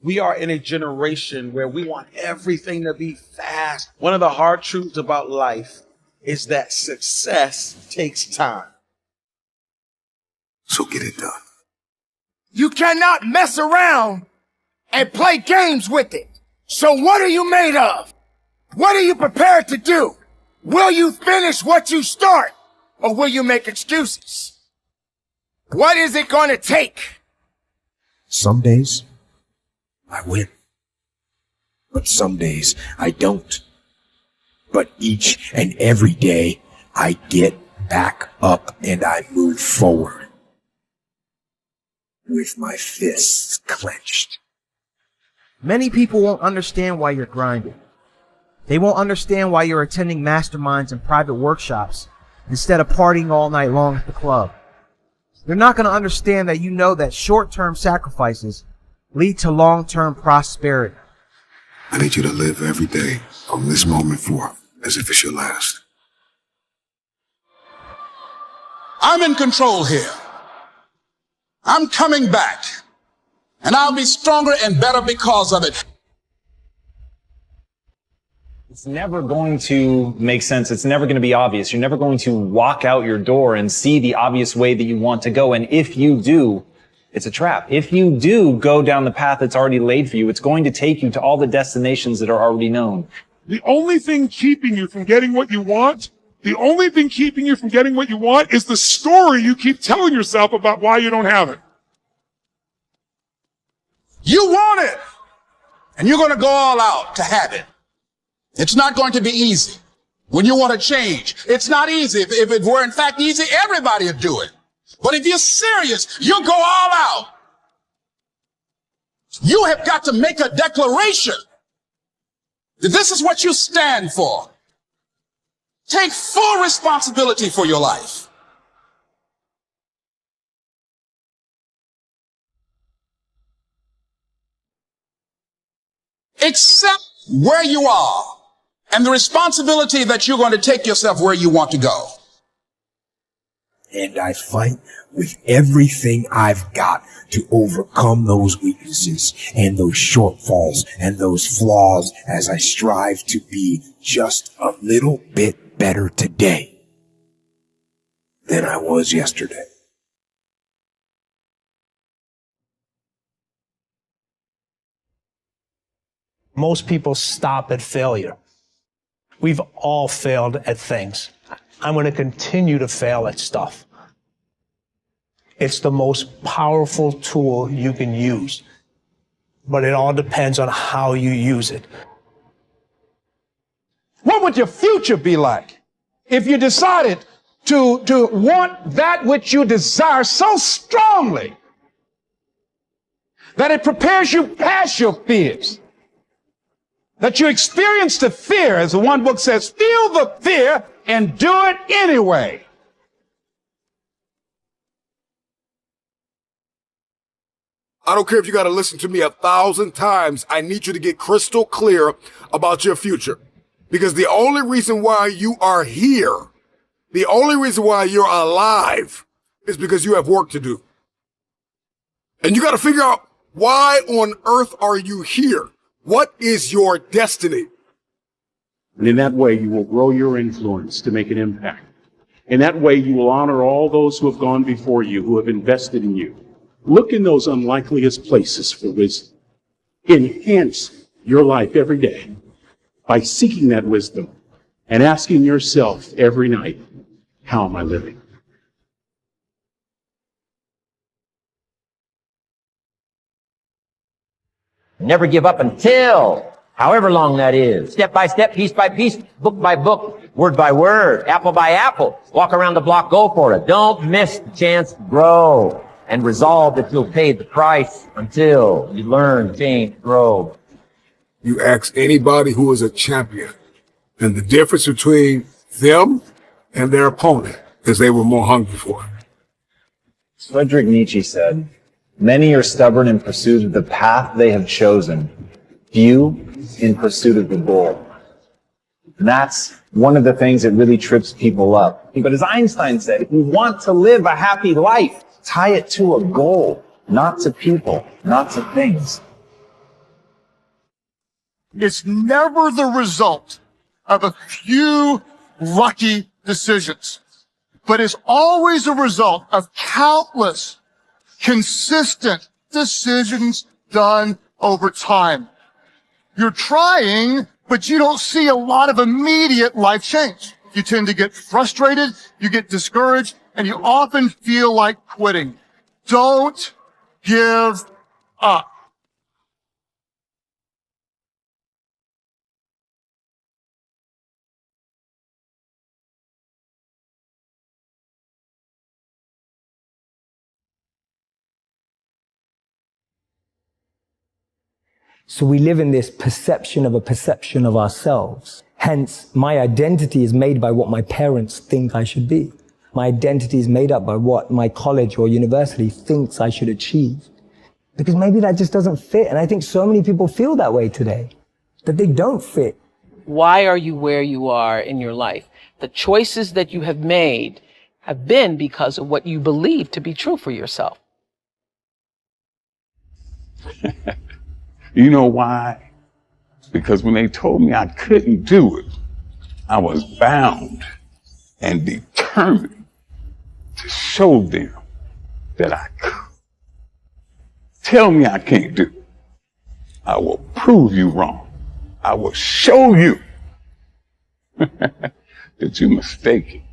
We are in a generation where we want everything to be fast. One of the hard truths about life is that success takes time. So get it done. You cannot mess around and play games with it. So what are you made of? What are you prepared to do? Will you finish what you start, or will you make excuses? What is it going to take? Some days, I win. But some days, I don't. But each and every day, I get back up and I move forward. With my fists clenched. Many people won't understand why you're grinding. They won't understand why you're attending masterminds and private workshops instead of partying all night long at the club. They're not going to understand that you know that short-term sacrifices lead to long-term prosperity. I need you to live every day from this moment forth as if it's your last. I'm in control here. I'm coming back. And I'll be stronger and better because of it. It's never going to make sense. It's never going to be obvious. You're never going to walk out your door and see the obvious way that you want to go. And if you do, it's a trap. If you do go down the path that's already laid for you, it's going to take you to all the destinations that are already known. The only thing keeping you from getting what you want, is the story you keep telling yourself about why you don't have it. You want it. And you're going to go all out to have it. It's not going to be easy. When you want to change, it's not easy. If it were in fact easy, everybody would do it. But if you're serious, you'll go all out. You have got to make a declaration that this is what you stand for. Take full responsibility for your life. Accept where you are and the responsibility that you're going to take yourself where you want to go. And I fight with everything I've got to overcome those weaknesses and those shortfalls and those flaws as I strive to be just a little bit better today than I was yesterday. Most people stop at failure. We've all failed at things. I'm going to continue to fail at stuff. It's the most powerful tool you can use, but it all depends on how you use it. What would your future be like if you decided to want that which you desire so strongly that it prepares you past your fears? That you experience the fear, as the one book says, feel the fear and do it anyway. I don't care if you got to listen to me 1,000 times. I need you to get crystal clear about your future. Because the only reason why you are here, the only reason why you're alive is because you have work to do. And you got to figure out, why on earth are you here? What is your destiny? And in that way, you will grow your influence to make an impact. In that way, you will honor all those who have gone before you, who have invested in you. Look in those unlikeliest places for wisdom. Enhance your life every day by seeking that wisdom and asking yourself every night, how am I living? Never give up until, however long that is. Step by step, piece by piece, book by book, word by word, apple by apple. Walk around the block, go for it. Don't miss the chance to grow. And resolve that you'll pay the price until you learn, change, grow. You ask anybody who is a champion, and the difference between them and their opponent is they were more hungry for it. Friedrich Nietzsche said, "Many are stubborn in pursuit of the path they have chosen, few in pursuit of the goal." And that's one of the things that really trips people up. But as Einstein said, if you want to live a happy life, tie it to a goal, not to people, not to things. It's never the result of a few lucky decisions, but it's always a result of countless consistent decisions done over time. You're trying, but you don't see a lot of immediate life change. You tend to get frustrated, you get discouraged, and you often feel like quitting. Don't give up. So we live in this perception of a perception of ourselves. Hence, my identity is made by what my parents think I should be. My identity is made up by what my college or university thinks I should achieve. Because maybe that just doesn't fit. And I think so many people feel that way today, that they don't fit. Why are you where you are in your life? The choices that you have made have been because of what you believe to be true for yourself. You know why? Because when they told me I couldn't do it, I was bound and determined to show them that I could. Tell me I can't do it. I will prove you wrong. I will show you that you're mistaken.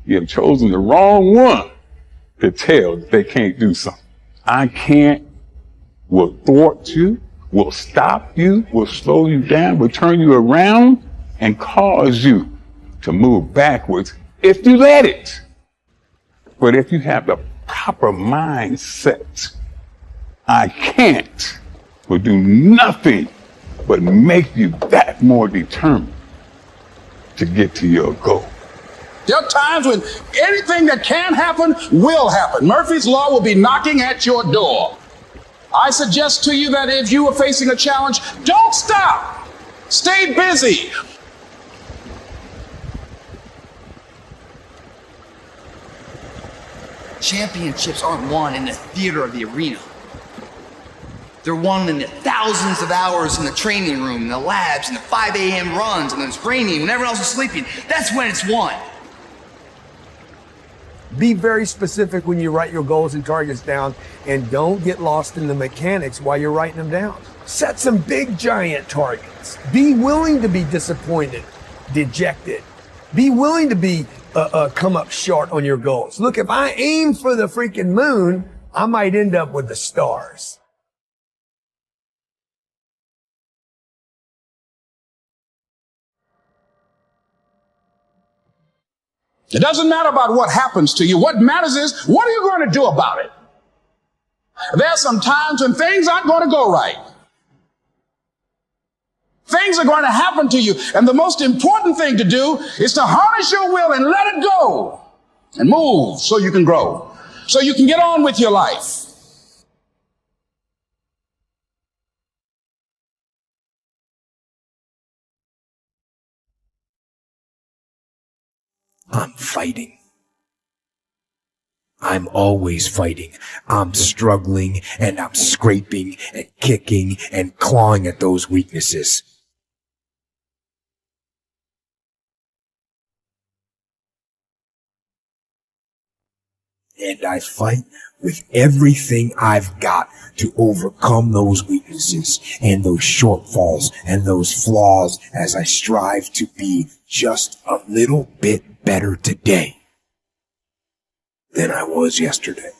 You have chosen the wrong one to tell that they can't do something. I can't, will thwart you, will stop you, will slow you down, will turn you around and cause you to move backwards if you let it. But if you have the proper mindset, I can't will do nothing but make you that more determined to get to your goal. There are times when anything that can happen will happen. Murphy's Law will be knocking at your door. I suggest to you that if you are facing a challenge, don't stop. Stay busy. Championships aren't won in the theater of the arena. They're won in the thousands of hours in the training room, in the labs, in the 5 a.m. runs, and then it's raining when everyone else is sleeping. That's when it's won. Be very specific when you write your goals and targets down, and don't get lost in the mechanics while you're writing them down. Set some big, giant targets. Be willing to be disappointed, dejected. Be willing to be come up short on your goals. Look, if I aim for the freaking moon, I might end up with the stars. It doesn't matter about what happens to you. What matters is, what are you going to do about it? There are some times when things aren't going to go right. Things are going to happen to you. And the most important thing to do is to harness your will and let it go and move so you can grow, so you can get on with your life. I'm fighting. I'm always fighting. I'm struggling and I'm scraping and kicking and clawing at those weaknesses. And I fight with everything I've got to overcome those weaknesses and those shortfalls and those flaws as I strive to be just a little bit better today than I was yesterday.